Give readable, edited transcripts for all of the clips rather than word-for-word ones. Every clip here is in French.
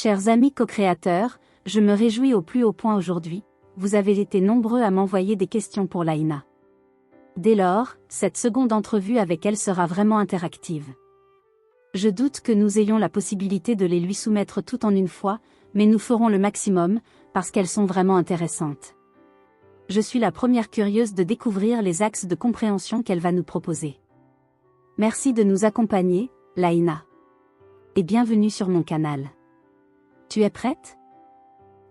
Chers amis co-créateurs, je me réjouis au plus haut point aujourd'hui, vous avez été nombreux à m'envoyer des questions pour Laïna. Dès lors, cette seconde entrevue avec elle sera vraiment interactive. Je doute que nous ayons la possibilité de les lui soumettre toutes en une fois, mais nous ferons le maximum, parce qu'elles sont vraiment intéressantes. Je suis la première curieuse de découvrir les axes de compréhension qu'elle va nous proposer. Merci de nous accompagner, Laïna. Et bienvenue sur mon canal. Tu es prête?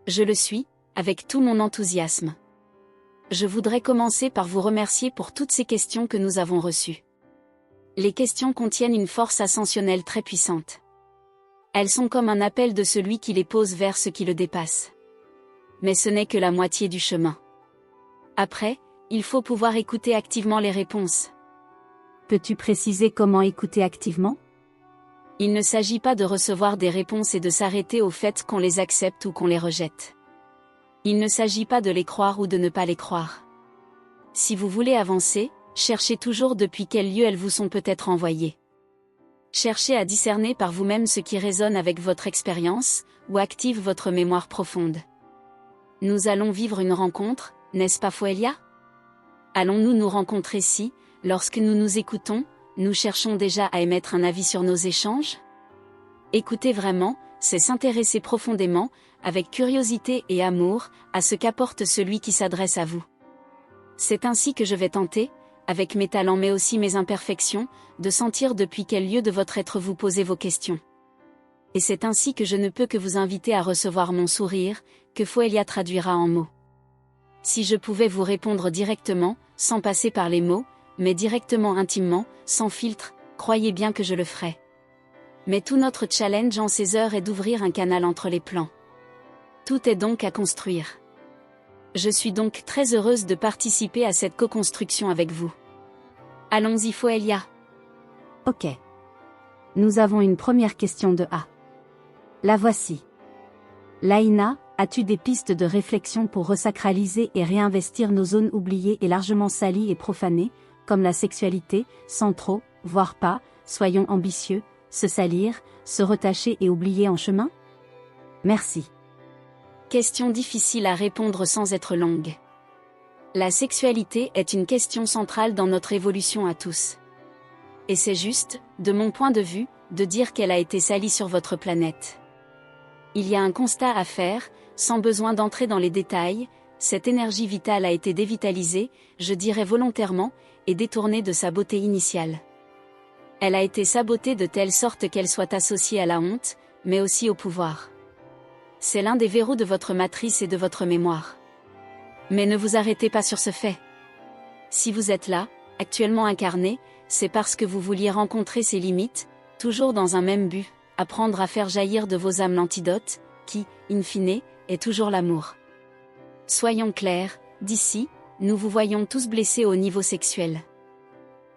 Je le suis, avec tout mon enthousiasme. Je voudrais commencer par vous remercier pour toutes ces questions que nous avons reçues. Les questions contiennent une force ascensionnelle très puissante. Elles sont comme un appel de celui qui les pose vers ce qui le dépasse. Mais ce n'est que la moitié du chemin. Après, il faut pouvoir écouter activement les réponses. Peux-tu préciser comment écouter activement? Il ne s'agit pas de recevoir des réponses et de s'arrêter au fait qu'on les accepte ou qu'on les rejette. Il ne s'agit pas de les croire ou de ne pas les croire. Si vous voulez avancer, cherchez toujours depuis quel lieu elles vous sont peut-être envoyées. Cherchez à discerner par vous-même ce qui résonne avec votre expérience, ou active votre mémoire profonde. Nous allons vivre une rencontre, n'est-ce pas Foelia? Allons-nous nous rencontrer si, lorsque nous nous écoutons, nous cherchons déjà à émettre un avis sur nos échanges? Écouter vraiment, c'est s'intéresser profondément, avec curiosité et amour, à ce qu'apporte celui qui s'adresse à vous. C'est ainsi que je vais tenter, avec mes talents mais aussi mes imperfections, de sentir depuis quel lieu de votre être vous posez vos questions. Et c'est ainsi que je ne peux que vous inviter à recevoir mon sourire, que Foelia traduira en mots. Si je pouvais vous répondre directement, sans passer par les mots, mais directement intimement, sans filtre, croyez bien que je le ferais. Mais tout notre challenge en ces heures est d'ouvrir un canal entre les plans. Tout est donc à construire. Je suis donc très heureuse de participer à cette co-construction avec vous. Allons-y Foelia. Ok. Nous avons une première question de A. La voici. Laïna, as-tu des pistes de réflexion pour resacraliser et réinvestir nos zones oubliées et largement salies et profanées, comme la sexualité, sans trop, voire pas, soyons ambitieux, se salir, se retacher et oublier en chemin? Merci. Question difficile à répondre sans être longue. La sexualité est une question centrale dans notre évolution à tous. Et c'est juste, de mon point de vue, de dire qu'elle a été salie sur votre planète. Il y a un constat à faire, sans besoin d'entrer dans les détails, cette énergie vitale a été dévitalisée, je dirais volontairement, et détournée de sa beauté initiale. Elle a été sabotée de telle sorte qu'elle soit associée à la honte, mais aussi au pouvoir. C'est l'un des verrous de votre matrice et de votre mémoire. Mais ne vous arrêtez pas sur ce fait. Si vous êtes là, actuellement incarné, c'est parce que vous vouliez rencontrer ces limites, toujours dans un même but, apprendre à faire jaillir de vos âmes l'antidote, qui, in fine, est toujours l'amour. Soyons clairs, d'ici, nous vous voyons tous blessés au niveau sexuel.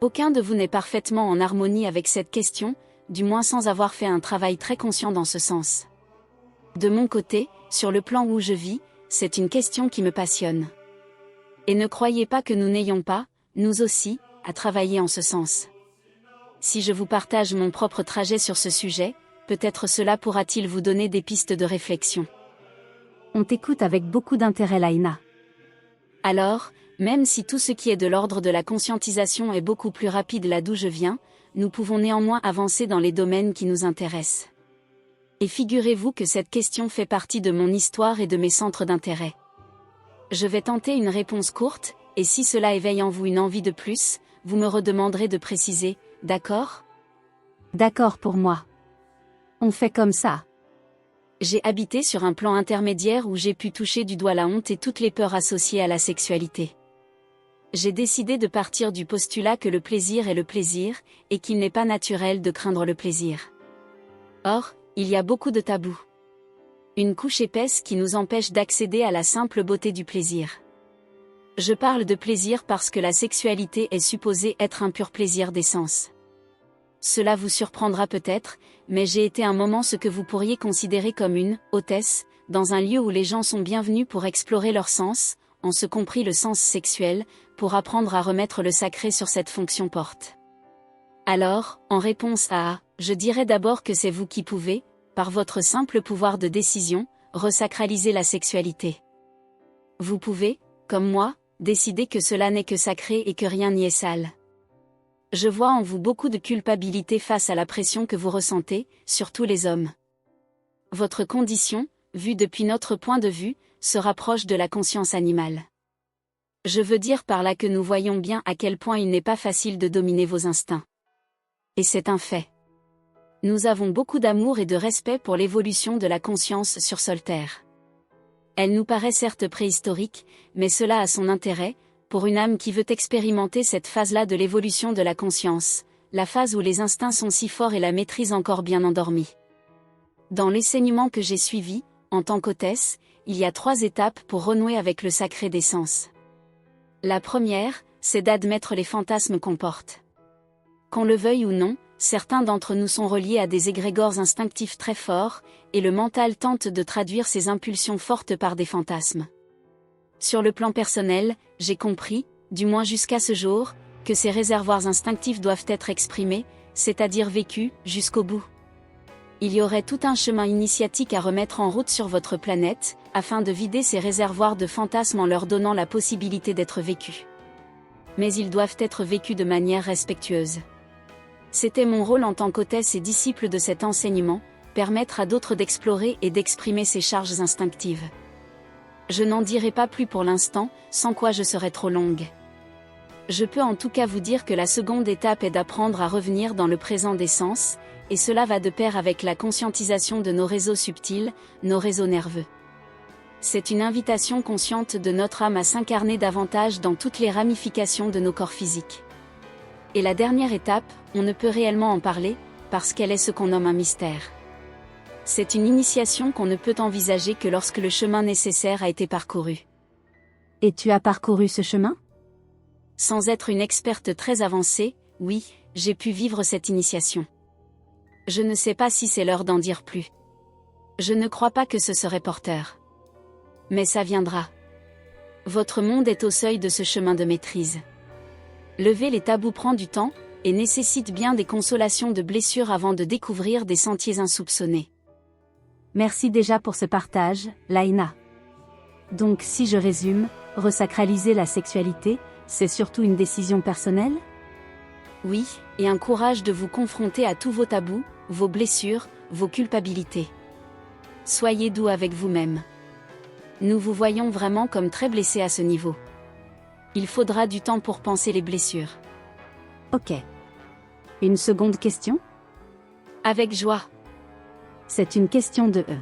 Aucun de vous n'est parfaitement en harmonie avec cette question, du moins sans avoir fait un travail très conscient dans ce sens. De mon côté, sur le plan où je vis, c'est une question qui me passionne. Et ne croyez pas que nous n'ayons pas, nous aussi, à travailler en ce sens. Si je vous partage mon propre trajet sur ce sujet, peut-être cela pourra-t-il vous donner des pistes de réflexion. On t'écoute avec beaucoup d'intérêt Laïna. Alors, même si tout ce qui est de l'ordre de la conscientisation est beaucoup plus rapide là d'où je viens, nous pouvons néanmoins avancer dans les domaines qui nous intéressent. Et figurez-vous que cette question fait partie de mon histoire et de mes centres d'intérêt. Je vais tenter une réponse courte, et si cela éveille en vous une envie de plus, vous me redemanderez de préciser, d'accord? D'accord pour moi. On fait comme ça. J'ai habité sur un plan intermédiaire où j'ai pu toucher du doigt la honte et toutes les peurs associées à la sexualité. J'ai décidé de partir du postulat que le plaisir est le plaisir, et qu'il n'est pas naturel de craindre le plaisir. Or, il y a beaucoup de tabous. Une couche épaisse qui nous empêche d'accéder à la simple beauté du plaisir. Je parle de plaisir parce que la sexualité est supposée être un pur plaisir des sens. Cela vous surprendra peut-être, mais j'ai été un moment ce que vous pourriez considérer comme une hôtesse, dans un lieu où les gens sont bienvenus pour explorer leurs sens, en ce compris le sens sexuel, pour apprendre à remettre le sacré sur cette fonction porte. Alors, en réponse à « je dirais d'abord que c'est vous qui pouvez », par votre simple pouvoir de décision, resacraliser la sexualité. Vous pouvez, comme moi, décider que cela n'est que sacré et que rien n'y est sale. Je vois en vous beaucoup de culpabilité face à la pression que vous ressentez, surtout les hommes. Votre condition, vue depuis notre point de vue, se rapproche de la conscience animale. Je veux dire par là que nous voyons bien à quel point il n'est pas facile de dominer vos instincts. Et c'est un fait. Nous avons beaucoup d'amour et de respect pour l'évolution de la conscience sur Solterre. Elle nous paraît certes préhistorique, mais cela a son intérêt, pour une âme qui veut expérimenter cette phase-là de l'évolution de la conscience, la phase où les instincts sont si forts et la maîtrise encore bien endormie. Dans l'enseignement que j'ai suivi, en tant qu'hôtesse, il y a 3 étapes pour renouer avec le sacré des sens. La première, c'est d'admettre les fantasmes qu'on porte. Qu'on le veuille ou non, certains d'entre nous sont reliés à des égrégores instinctifs très forts, et le mental tente de traduire ces impulsions fortes par des fantasmes. Sur le plan personnel, j'ai compris, du moins jusqu'à ce jour, que ces réservoirs instinctifs doivent être exprimés, c'est-à-dire vécus, jusqu'au bout. Il y aurait tout un chemin initiatique à remettre en route sur votre planète, afin de vider ces réservoirs de fantasmes en leur donnant la possibilité d'être vécus. Mais ils doivent être vécus de manière respectueuse. C'était mon rôle en tant qu'hôtesse et disciple de cet enseignement, permettre à d'autres d'explorer et d'exprimer ces charges instinctives. Je n'en dirai pas plus pour l'instant, sans quoi je serais trop longue. Je peux en tout cas vous dire que la seconde étape est d'apprendre à revenir dans le présent des sens, et cela va de pair avec la conscientisation de nos réseaux subtils, nos réseaux nerveux. C'est une invitation consciente de notre âme à s'incarner davantage dans toutes les ramifications de nos corps physiques. Et la dernière étape, on ne peut réellement en parler, parce qu'elle est ce qu'on nomme un mystère. C'est une initiation qu'on ne peut envisager que lorsque le chemin nécessaire a été parcouru. Et tu as parcouru ce chemin ? Sans être une experte très avancée, oui, j'ai pu vivre cette initiation. Je ne sais pas si c'est l'heure d'en dire plus. Je ne crois pas que ce serait porteur. Mais ça viendra. Votre monde est au seuil de ce chemin de maîtrise. Lever les tabous prend du temps, et nécessite bien des consolations de blessures avant de découvrir des sentiers insoupçonnés. Merci déjà pour ce partage, Laïna. Donc si je résume, resacraliser la sexualité, c'est surtout une décision personnelle ? Oui, et un courage de vous confronter à tous vos tabous, vos blessures, vos culpabilités. Soyez doux avec vous-même. Nous vous voyons vraiment comme très blessés à ce niveau. Il faudra du temps pour panser les blessures. Ok. Une seconde question ? Avec joie. C'est une question de E.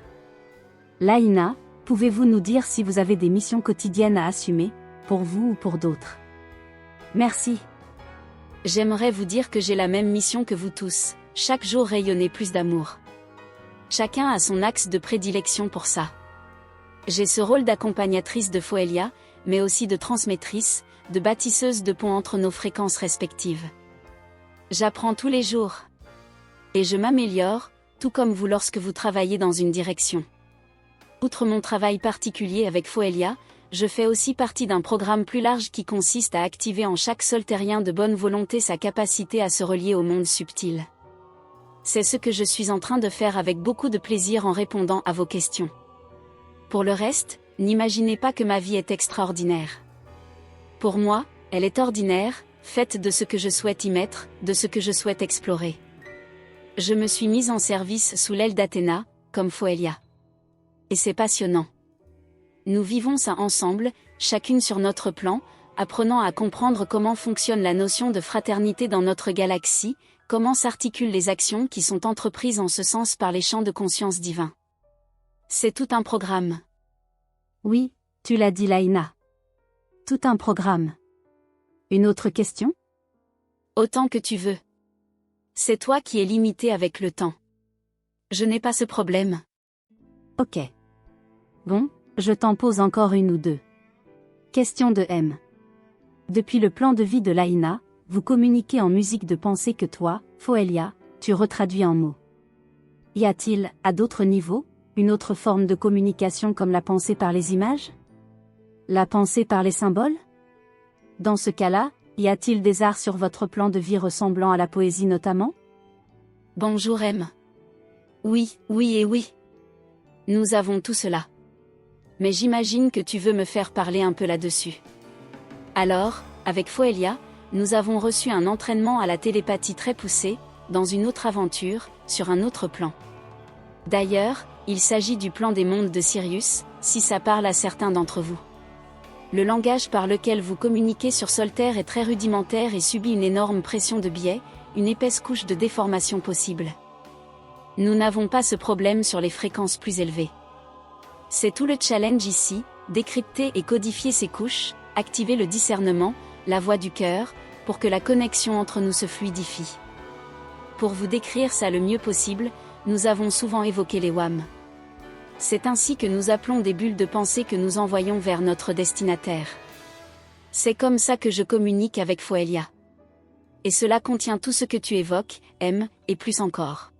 Laïna, pouvez-vous nous dire si vous avez des missions quotidiennes à assumer, pour vous ou pour d'autres ? Merci. J'aimerais vous dire que j'ai la même mission que vous tous, chaque jour rayonner plus d'amour. Chacun a son axe de prédilection pour ça. J'ai ce rôle d'accompagnatrice de Foelia, mais aussi de transmettrice, de bâtisseuse de ponts entre nos fréquences respectives. J'apprends tous les jours. Et je m'améliore, tout comme vous lorsque vous travaillez dans une direction. Outre mon travail particulier avec Foelia, je fais aussi partie d'un programme plus large qui consiste à activer en chaque soltérien de bonne volonté sa capacité à se relier au monde subtil. C'est ce que je suis en train de faire avec beaucoup de plaisir en répondant à vos questions. Pour le reste, n'imaginez pas que ma vie est extraordinaire. Pour moi, elle est ordinaire, faite de ce que je souhaite y mettre, de ce que je souhaite explorer. Je me suis mise en service sous l'aile d'Athéna, comme Foelia. Et c'est passionnant. Nous vivons ça ensemble, chacune sur notre plan, apprenant à comprendre comment fonctionne la notion de fraternité dans notre galaxie, comment s'articulent les actions qui sont entreprises en ce sens par les champs de conscience divins. C'est tout un programme. Oui, tu l'as dit Laïna. Tout un programme. Une autre question ? Autant que tu veux. C'est toi qui es limité avec le temps. Je n'ai pas ce problème. Ok. Bon, je t'en pose encore une ou deux. Question de M. Depuis le plan de vie de Laïna, vous communiquez en musique de pensée que toi, Foelia, tu retraduis en mots. Y a-t-il, à d'autres niveaux, une autre forme de communication comme la pensée par les images ? La pensée par les symboles ? Dans ce cas-là, y a-t-il des arts sur votre plan de vie ressemblant à la poésie notamment ? Bonjour M. Oui, oui et oui. Nous avons tout cela. Mais j'imagine que tu veux me faire parler un peu là-dessus. Alors, avec Foelia, nous avons reçu un entraînement à la télépathie très poussé, dans une autre aventure, sur un autre plan. D'ailleurs, il s'agit du plan des mondes de Sirius, si ça parle à certains d'entre vous. Le langage par lequel vous communiquez sur Solterre est très rudimentaire et subit une énorme pression de biais, une épaisse couche de déformation possible. Nous n'avons pas ce problème sur les fréquences plus élevées. C'est tout le challenge ici, décrypter et codifier ces couches, activer le discernement, la voix du cœur, pour que la connexion entre nous se fluidifie. Pour vous décrire ça le mieux possible, nous avons souvent évoqué les WAM. C'est ainsi que nous appelons des bulles de pensée que nous envoyons vers notre destinataire. C'est comme ça que je communique avec Foelia. Et cela contient tout ce que tu évoques, M, et plus encore.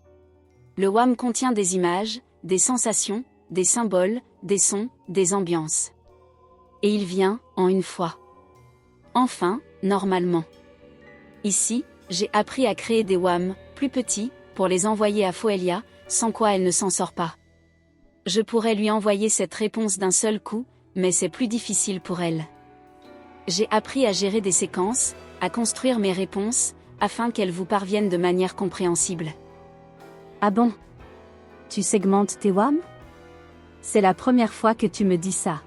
Le WAM contient des images, des sensations, des symboles, des sons, des ambiances. Et il vient, en une fois. Enfin, normalement. Ici, j'ai appris à créer des WAM, plus petits, pour les envoyer à Foelia, sans quoi elle ne s'en sort pas. Je pourrais lui envoyer cette réponse d'un seul coup, mais c'est plus difficile pour elle. J'ai appris à gérer des séquences, à construire mes réponses, afin qu'elles vous parviennent de manière compréhensible. Ah bon? Tu segmentes tes WAM? C'est la première fois que tu me dis ça.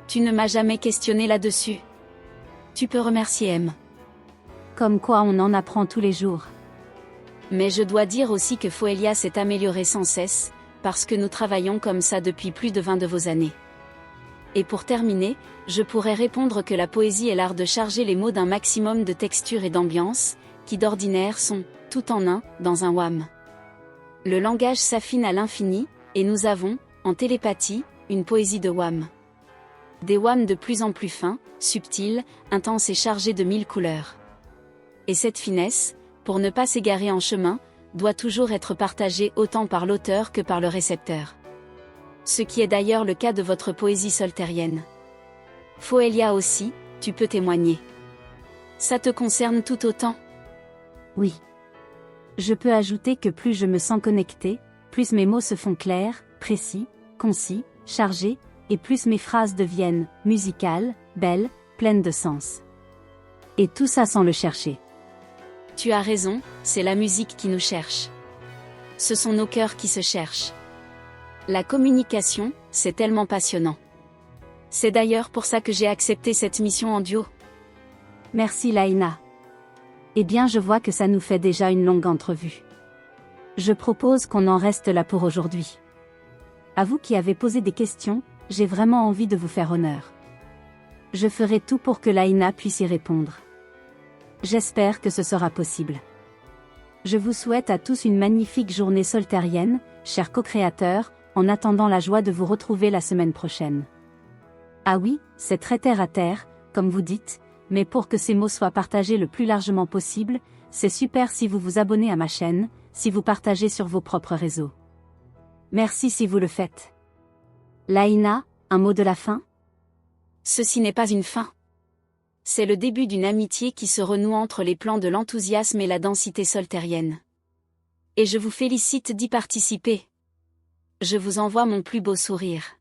Tu ne m'as jamais questionné là-dessus. Tu peux remercier M. Comme quoi on en apprend tous les jours. Mais je dois dire aussi que Foelia s'est améliorée sans cesse, parce que nous travaillons comme ça depuis plus de 20 de vos années. Et pour terminer, je pourrais répondre que la poésie est l'art de charger les mots d'un maximum de texture et d'ambiance, qui d'ordinaire sont, tout en un, dans un WAM. Le langage s'affine à l'infini, et nous avons, en télépathie, une poésie de WAM. Des WAM de plus en plus fins, subtils, intenses et chargés de 1000 couleurs. Et cette finesse, pour ne pas s'égarer en chemin, doit toujours être partagée autant par l'auteur que par le récepteur. Ce qui est d'ailleurs le cas de votre poésie soltérienne. Foelia aussi, tu peux témoigner. Ça te concerne tout autant? Oui. Je peux ajouter que plus je me sens connectée, plus mes mots se font clairs, précis, concis, chargés, et plus mes phrases deviennent musicales, belles, pleines de sens. Et tout ça sans le chercher. Tu as raison, c'est la musique qui nous cherche. Ce sont nos cœurs qui se cherchent. La communication, c'est tellement passionnant. C'est d'ailleurs pour ça que j'ai accepté cette mission en duo. Merci Laïna. Eh bien je vois que ça nous fait déjà une longue entrevue. Je propose qu'on en reste là pour aujourd'hui. À vous qui avez posé des questions, j'ai vraiment envie de vous faire honneur. Je ferai tout pour que Laïna puisse y répondre. J'espère que ce sera possible. Je vous souhaite à tous une magnifique journée soltérienne, chers co-créateurs, en attendant la joie de vous retrouver la semaine prochaine. Ah oui, c'est très terre à terre, comme vous dites, mais pour que ces mots soient partagés le plus largement possible, c'est super si vous vous abonnez à ma chaîne, si vous partagez sur vos propres réseaux. Merci si vous le faites. Laïna, un mot de la fin? Ceci n'est pas une fin. C'est le début d'une amitié qui se renoue entre les plans de l'enthousiasme et la densité soltérienne. Et je vous félicite d'y participer. Je vous envoie mon plus beau sourire.